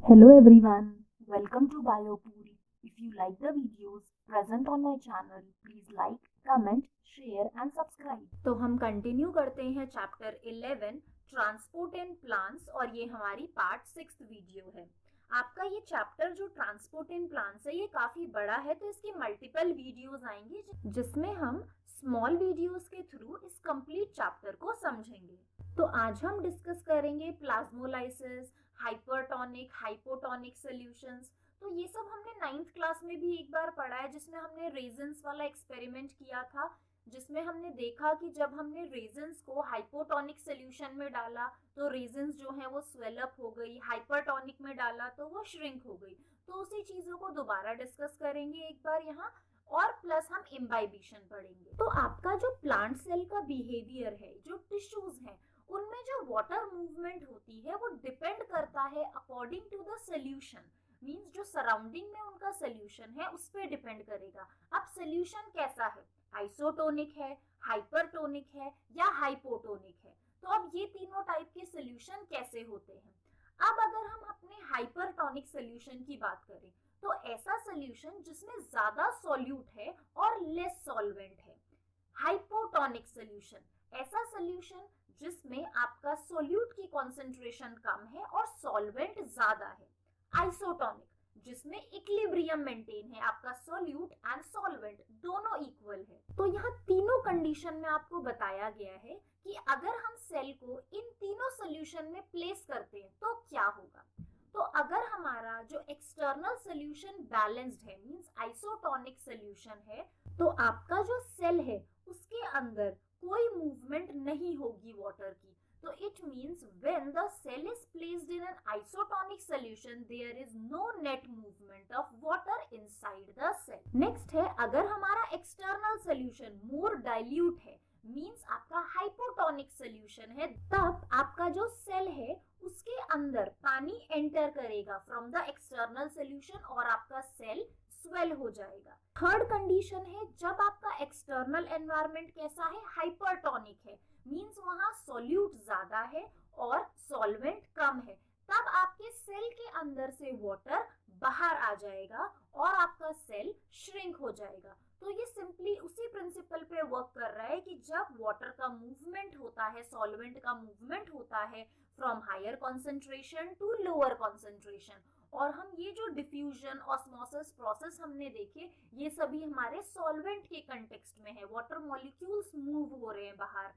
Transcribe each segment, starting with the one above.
Hello everyone, welcome to BioPuri. If you like the videos present on my channel, please like, comment, share and subscribe. तो हम continue करते हैं chapter 11 transport in plants और ये हमारी part 6 video है। आपका ये चैप्टर जो ट्रांसपोर्ट इन प्लांट्स है ये काफी बड़ा है, तो इसकी मल्टीपल वीडियोस आएंगी जिसमें हम स्मॉल वीडियोस के थ्रू इस कंप्लीट चैप्टर को समझेंगे। तो आज हम डिस्कस करेंगे प्लाज्मोलाइसिस, हाइपरटोनिक, हाइपोटोनिक सॉल्यूशंस। तो ये सब हमने 9th क्लास में भी एक बार पढ़ा है, जिसमें हमने रेजन्स वाला एक्सपेरिमेंट किया था, जिसमें हमने देखा कि जब हमने रेजन्स को हाइपोटोनिक सॉल्यूशन में डाला तो रेजन्स जो है वो स्वेलअप हो गई, हाइपरटोनिक में डाला तो वो श्रिंक हो गई। तो उसी चीजों को दोबारा डिस्कस करेंगे एक बार यहाँ, और प्लस हम इम्बाइबिशन पढ़ेंगे। तो आपका जो प्लांट सेल का बिहेवियर है, जो टिश्यूज हैं, उनमें जो वाटर मूवमेंट होती है वो डिपेंड करता है according to the solution. Means जो सराउंडिंग में उनका सोल्यूशन है उस पर डिपेंड करेगा। अब सोल्यूशन कैसा है, आइसोटोनिक है, हाइपरटोनिक है या हाइपोटोनिक है। तो अब ये तीनों टाइप के सोल्यूशन कैसे होते हैं। अब अगर हम अपने हाइपरटोनिक सोल्यूशन की बात करें तो ऐसा सोल्यूशन जिसमें ज्यादा सॉल्यूट है और लेस सॉल्वेंट है। हाइपोटोनिक सोल्यूशन ऐसा सोल्यूशन जिसमें आपका सोल्यूट की कॉन्सेंट्रेशन कम है और सॉल्वेंट ज्यादा है। आइसोटोनिक जिसमें इक्विलिब्रियम मेंटेन है, आपका सोल्यूट एंड सॉल्वेंट दोनों इक्वल है। तो यहाँ तीनों कंडीशन में आपको बताया गया है कि अगर हम सेल को इन तीनों सोल्यूशन में प्लेस करते हैं तो क्या होगा। तो अगर हमारा जो एक्सटर्नल सोल्यूशन बैलेंस्ड है, मींस आइसोटोनिक सोल्यूशन है, तो आपका जो सेल है उसके अंदर कोई मूवमेंट नहीं होगी वाटर की। तो it means when the cell is placed in an isotonic solution there is no net movement of water inside the cell. Next है, अगर हमारा एक्सटर्नल सॉल्यूशन मोर डाइल्यूट है, मींस आपका हाइपोटोनिक सॉल्यूशन है, तब आपका जो सेल है उसके अंदर पानी एंटर करेगा फ्रॉम द एक्सटर्नल सॉल्यूशन और आपका सेल स्वेल हो जाएगा। थर्ड कंडीशन है, जब आपका एक्सटर्नल एनवायरनमेंट कैसा है, हाइपरटोनिक है, मींस वहां सॉल्यूट ज्यादा है और सॉल्वेंट कम है, तब आपके सेल के अंदर से वाटर बाहर आ जाएगा और आपका सेल श्रिंक हो जाएगा। तो ये सिंपली उसी प्रिंसिपल पे वर्क कर रहा है कि जब वाटर का मूवमेंट होता है, सॉल्वेंट का मूवमेंट होता है from higher concentration to lower concentration, और हम ये जो डिफ्यूजन, ऑस्मोसिस प्रोसेस हमने देखे, ये सभी हमारे सॉल्वेंट के कंटेक्स्ट में है, वाटर मॉलिक्यूल्स मूव हो रहे हैं बाहर।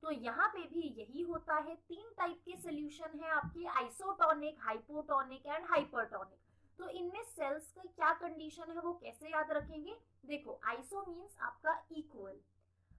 तो यहाँ पे भी यही होता है। तीन टाइप के सोल्यूशन है आपके, आइसोटोनिक, हाइपोटोनिक एंड हाइपरटोनिक। तो इनमें सेल्स का क्या कंडीशन है वो कैसे याद रखेंगे। देखो, आइसो मींस आपका equal,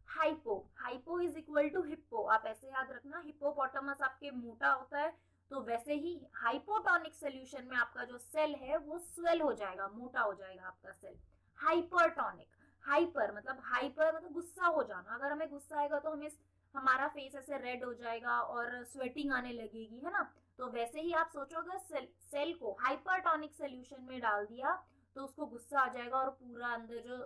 hypo, hypo is equal to hippo, आप ऐसे याद रखना, हिप्पोपोटामस आपके मोटा होता है, तो वैसे ही हाइपोटोनिक सोल्यूशन में आपका जो सेल है वो स्वेल हो जाएगा, मोटा हो जाएगा आपका सेल। हाइपरटोनिक, हाइपर मतलब गुस्सा हो जाना, अगर हमें गुस्सा आएगा तो हमें हमारा फेस ऐसे रेड हो जाएगा और स्वेटिंग आने लगेगी, है ना। तो वैसे ही आप सोचो, अगर सेल को हाइपरटोनिक सोल्यूशन में डाल दिया तो उसको गुस्सा आ जाएगा और पूरा अंदर जो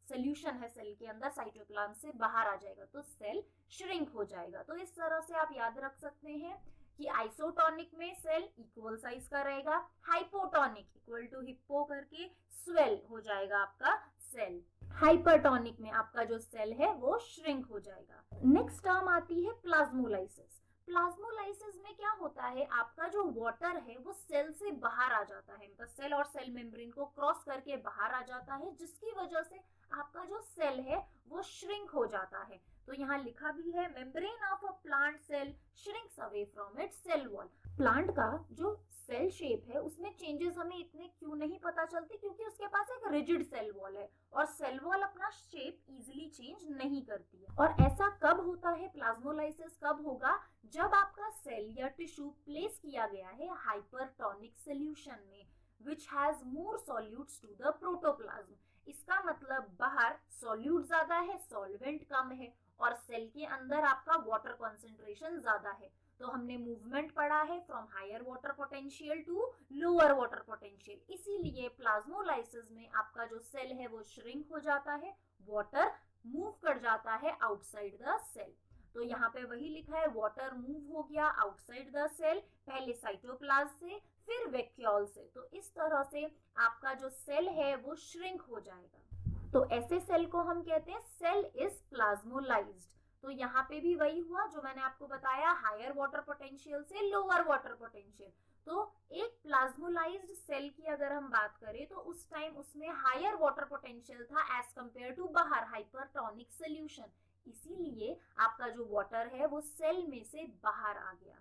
सोल्यूशन है सेल के अंदर साइटोप्लाज्म से बाहर आ जाएगा, तो सेल श्रिंक हो जाएगा। तो इस तरह से आप याद रख सकते हैं कि आइसोटोनिक में सेल इक्वल साइज का रहेगा, हाइपोटोनिक इक्वल टू हिप्पो करके स्वेल हो जाएगा आपका सेल, हाइपरटोनिक में आपका जो सेल है वो श्रिंक हो जाएगा। नेक्स्ट टर्म आती है प्लाज्मोलाइसिस। प्लाज्मोलाइसिस में क्या होता है, आपका जो वाटर है वो सेल से बाहर आ जाता है, मतलब सेल और सेल मेम्ब्रेन को क्रॉस करके बाहर आ जाता है, जिसकी वजह से आपका जो सेल है वो श्रिंक हो जाता है। तो यहाँ लिखा भी है, membrane of a plant cell shrinks away from its cell wall. Plant का जो सेल शेप है उसमें चेंजेस हमें इतने क्यों नहीं पता चलते, क्योंकि उसके पास एक रिजिड सेल वॉल है और सेल वॉल अपना शेप इजीली चेंज नहीं करती है। और ऐसा कब होता है, प्लाज्मोलाइसिस कब होगा, जब आपका सेल या टिश्यू प्लेस किया गया है हाइपरटोनिक सॉल्यूशन में which has more solutes to the protoplasm। इसका मतलब बाहर सॉल्यूट ज्यादा है, सॉल्वेंट कम है, और सेल के अंदर आपका वाटर कॉन्सेंट्रेशन ज्यादा है। तो हमने मूवमेंट पढ़ा है from higher water potential to lower water potential, इसीलिए प्लाज्मोलाइसिस में आपका जो सेल है वो श्रिंक हो जाता है, वाटर मूव कर जाता है आउटसाइड द सेल। तो यहाँ पे वही लिखा है, वाटर मूव हो गया आउटसाइड द सेल, पहले साइटोप्लाज्म से फिर वैक्यूल से। तो इस तरह से आपका जो सेल है वो श्रिंक हो जाएगा। तो ऐसे सेल को हम कहते हैं सेल इज प्लाज्मोलाइज्ड। तो यहाँ पे भी वही हुआ जो मैंने आपको बताया, हायर वाटर पोटेंशियल से लोअर वाटर पोटेंशियल। तो एक प्लाज्मोलाइज्ड सेल की अगर हम बात करें तो उस टाइम उसमें हायर वाटर पोटेंशियल था एज कंपेयर टू बाहर हाइपरटोनिक सोल्यूशन, इसीलिए आपका जो वाटर है वो सेल में से बाहर आ गया।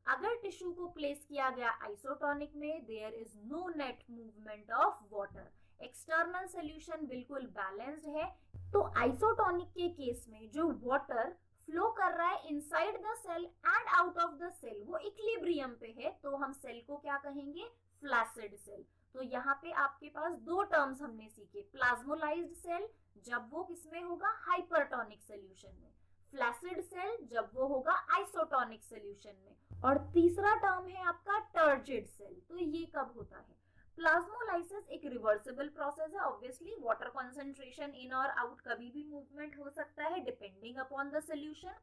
अगर टिश्यू को प्लेस किया गया आइसोटोनिक में, there is no net movement of water, external solution बिल्कुल बैलेंस्ड है। तो आइसोटोनिक के केस में जो वाटर फ्लो कर रहा है inside the cell and out of the cell वो इक्विलिब्रियम पे है, तो हम सेल को क्या कहेंगे, फ्लैसिड सेल। तो यहाँ पे आपके पास दो टर्म्स हमने सीखे, प्लाज्मोलाइज्ड सेल जब वो किसमें होगा, हाइपरटोनिक सोल्यूशन में, फ्लैसिड सेल जब वो होगा आइसोटोनिक सोल्यूशन में, और तीसरा टर्म है आपका टर्जिड सेल। तो ये कब होता है, प्लाज्मोलाइसिस एक रिवर्सिबल प्रोसेस है। ऑब्वियसली वाटर कंसंट्रेशन इन और आउट कभी भी मूवमेंट हो सकता है depending upon the solution.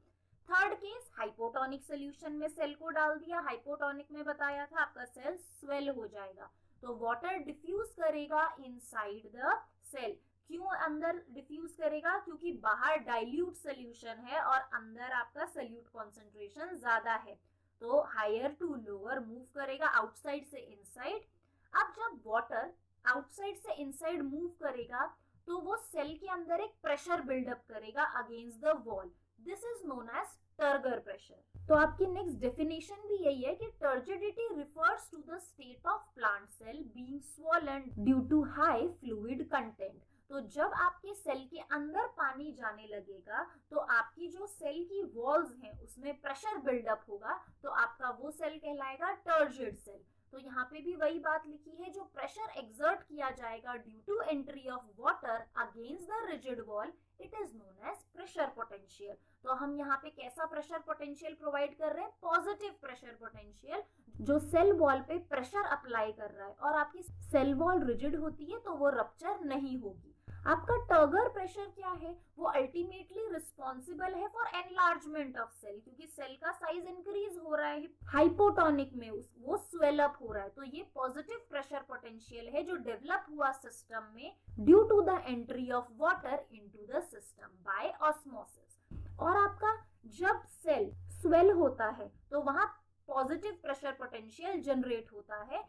Third case, hypotonic solution में सेल को डाल दिया, हाइपोटोनिक में बताया था आपका सेल स्वेल हो जाएगा, तो वाटर डिफ्यूज करेगा इनसाइड द सेल। क्यों अंदर डिफ्यूज करेगा, क्योंकि बाहर डाइल्यूट सोल्यूशन है और अंदर आपका सोल्यूट कंसंट्रेशन ज्यादा है, तो हायर टू लोअर मूव करेगा, आउटसाइड से इनसाइड। अब जब वाटर आउटसाइड से इनसाइड मूव करेगा तो वो सेल के अंदर एक प्रेशर बिल्डअप करेगा against the wall, this is known as turgor pressure. तो आपकी नेक्स्ट डेफिनेशन भी यही है कि turgidity refers to the state of plant cell being swollen due to high fluid content. तो जब आपके सेल के अंदर पानी जाने लगेगा तो आपकी जो सेल की वॉल्स हैं उसमें प्रेशर बिल्डअप होगा, तो आपका वो सेल कहलाएगा टर्जिड सेल। तो यहाँ पे भी वही बात लिखी है, जो प्रेशर एक्सर्ट किया जाएगा due to entry of water against the rigid wall, it is known as pressure potential. तो हम यहाँ पे कैसा प्रेशर पोटेंशियल प्रोवाइड कर रहे हैं, पॉजिटिव प्रेशर पोटेंशियल, जो सेल वॉल पे प्रेशर अप्लाई कर रहा है, और आपकी सेल वॉल रिजिड होती है तो वो रप्चर नहीं होगी। आपका टर्गर प्रेशर क्या है, वो अल्टीमेटली रिस्पॉन्सिबल है फॉर एनलार्जमेंट ऑफ सेल, क्योंकि सेल का साइज इंक्रीज हो रहा है, हाइपोटोनिक में वो स्वेल अप हो रहा है। तो ये पॉजिटिव प्रेशर पोटेंशियल है जो डेवलप हुआ सिस्टम में due to the entry of water into the system by osmosis. और आपका जब सेल स्वेल होता है तो वहां पॉजिटिव प्रेशर पोटेंशियल जनरेट होता है,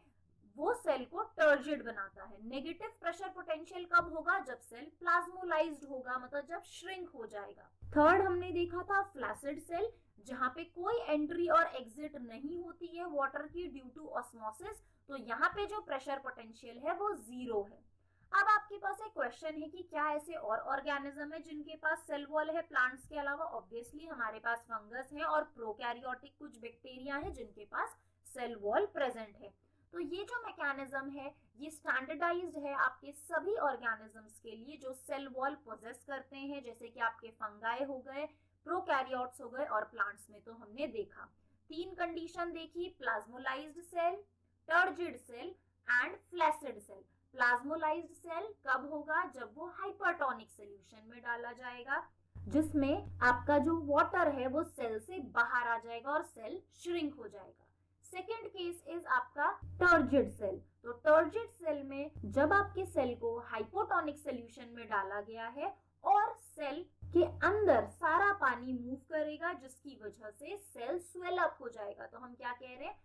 वो सेल को टर्जिड बनाता है। नेगेटिव प्रेशर पोटेंशियल कब होगा, जब सेल प्लाज्मोलाइज्ड होगा, मतलब जब श्रिंक हो जाएगा। थर्ड हमने देखा था फ्लैसिड सेल, जहां पे कोई एंट्री और एग्जिट नहीं होती है वाटर की ड्यू टू ऑस्मोसिस, तो यहाँ पे जो प्रेशर पोटेंशियल है वो जीरो है। अब आपके पास एक क्वेश्चन है कि क्या ऐसे और ऑर्गेनिज्म है जिनके पास सेल वॉल है प्लांट्स के अलावा। ऑब्वियसली हमारे पास फंगस है और प्रोकैरियोटिक कुछ बैक्टीरिया है जिनके पास सेल वॉल प्रेजेंट है। तो ये जो मैकेनिज्म है ये स्टैंडर्डाइज्ड है आपके सभी ऑर्गेनिजम्स के लिए जो सेल वॉल पोजेस करते हैं, जैसे कि आपके फंगाई हो गए, प्रोकैरियोट्स हो गए, और प्लांट्स में तो हमने देखा तीन कंडीशन देखी, plasmolysed cell, turgid cell and flaccid cell. Plasmolysed cell कब होगा, जब वो हाइपरटोनिक सोल्यूशन में डाला जाएगा, जिसमें आपका जो वाटर है वो सेल से बाहर आ जाएगा और सेल श्रिंक हो जाएगा। सेकेंड केस इज आपका टर्जिड सेल। तो टर्जिड सेल में जब आपके सेल को हाइपोटोनिक सोल्यूशन में डाला गया है और सेल के अंदर सारा पानी मूव करेगा, जिसकी वजह से सेल स्वेल अप हो जाएगा, तो हम क्या कह रहे हैं,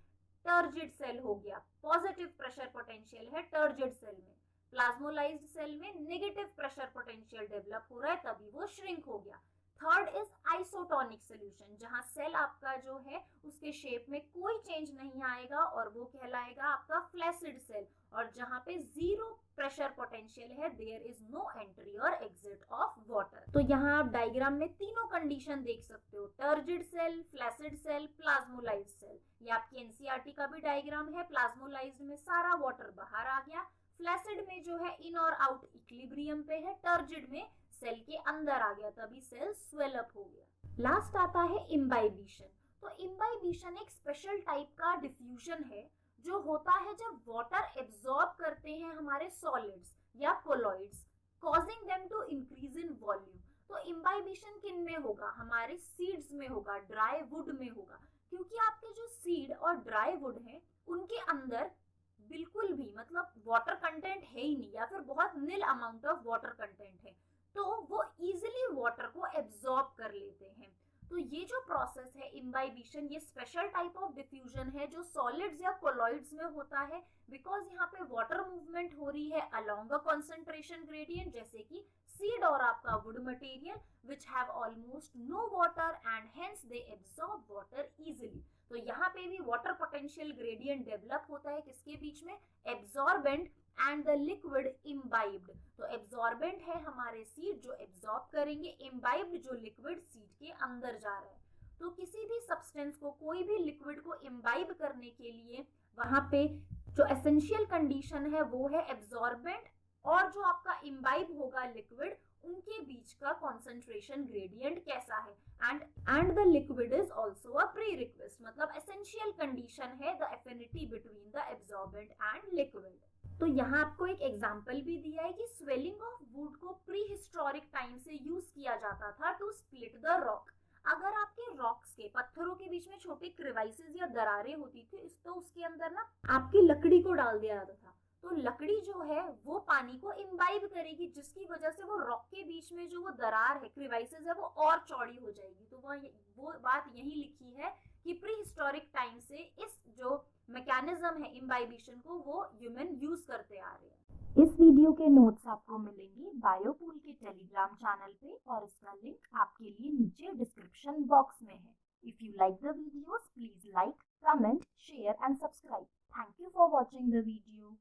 टर्जिड सेल हो गया। पॉजिटिव प्रेशर पोटेंशियल है टर्जिड सेल में। प्लाज्मोलाइज्ड सेल में नेगेटिव प्रेशर पोटेंशियल डेवलप हो रहा है, तभी वो श्रिंक हो गया। थर्ड इज आइसोटोनिक सोल्यूशन, जहां सेल आपका जो है उसके शेप में कोई चेंज नहीं आएगा और वो कहलाएगा आपका फ्लैसिड सेल, और जहां पे जीरो प्रेशर पोटेंशियल है, देयर इज नो एंट्री और एग्जिट ऑफ वाटर। तो यहाँ आप डायग्राम में तीनों कंडीशन देख सकते हो, turgid cell, flaccid cell, plasmolysed cell. ये आपकी एनसीईआरटी का भी डायग्राम है। प्लाज्मोलाइज्ड में सारा वाटर बाहर आ गया, फ्लैसिड में जो है इन और आउट इक्विलिब्रियम पे है, टर्जिड में सेल के अंदर आ गया, तभी सेल स्वेल अप हो गया। लास्ट आता है इम्बाइबिशन। तो इम्बाइबिशन एक स्पेशल टाइप का डिफ्यूजन है जो होता है जब वाटर एब्जॉर्ब करते हैं हमारे सॉलिड्स या colloids, causing them to increase in volume. तो इम्बाइबिशन किन में होगा, हमारे सीड्स में होगा, ड्राई वुड में होगा, क्योंकि आपके जो सीड और ड्राई वुड है उनके अंदर बिल्कुल भी मतलब वाटर कंटेंट है ही नहीं या फिर बहुत नील अमाउंट ऑफ वाटर कंटेंट है, तो वो इजिली वाटर को एब्जॉर्ब कर लेते हैं। तो ये जो प्रोसेस है इम्बाइबिशन, ये स्पेशल टाइप ऑफ डिफ्यूजन है जो सॉलिड्स या कोलॉइड्स में होता है, बिकॉज यहाँ पे वाटर मूवमेंट हो रही है अलोंग अ कंसंट्रेशन ग्रेडियंट, जैसे कि सीड और आपका wood material which have almost no water and hence they absorb water easily. तो यहाँ पे भी वाटर पोटेंशियल ग्रेडियंट डेवलप होता है किसके बीच में, absorbent and the liquid imbibed. तो एब्जॉर्बेंट है हमारे सीड जो एब्जॉर्ब करेंगे, इम्बाइब्ड जो लिक्विड सीड के अंदर जा रहा है। तो किसी भी सब्सटेंस को, कोई भी लिक्विड को इम्बाइब करने के लिए वहां पे जो एसेंशियल कंडीशन है वो है एब्जॉर्बेंट और जो आपका इम्बाइब होगा लिक्विड, उनके बीच का कॉन्सेंट्रेशन ग्रेडियंट कैसा है। And the liquid is also a pre request, मतलब एसेंशियल कंडीशन है the affinity between the absorbent and liquid. तो यहाँ आपको एक एग्जांपल भी दिया है कि स्वेलिंग ऑफ वुड को प्री हिस्टोरिक टाइम से यूज किया जाता था टू स्प्लिट द रॉक। अगर आपके रॉक्स के पत्थरों के बीच में छोटे क्रिवाइसेस या दरारें होती थी तो उसके अंदर ना आपकी लकड़ी को डाल दिया जाता था, तो लकड़ी जो है वो पानी को इम्बाइब करेगी, जिसकी वजह से वो रॉक के बीच में जो वो दरार है, क्रिवाइसेस है, वो और चौड़ी हो जाएगी। तो वो बात यही लिखी है कि प्री हिस्टोरिक टाइम से इस जो मैकेनिज्म है इम्बाइबिशन को वो ह्यूमन यूज करते आ रहे हैं। इस वीडियो के नोट्स आपको मिलेंगे बायोपूल के टेलीग्राम चैनल पे और इसका लिंक आपके लिए नीचे डिस्क्रिप्शन बॉक्स में है। If you like the videos, please like, comment, share and subscribe. Thank you for watching the video.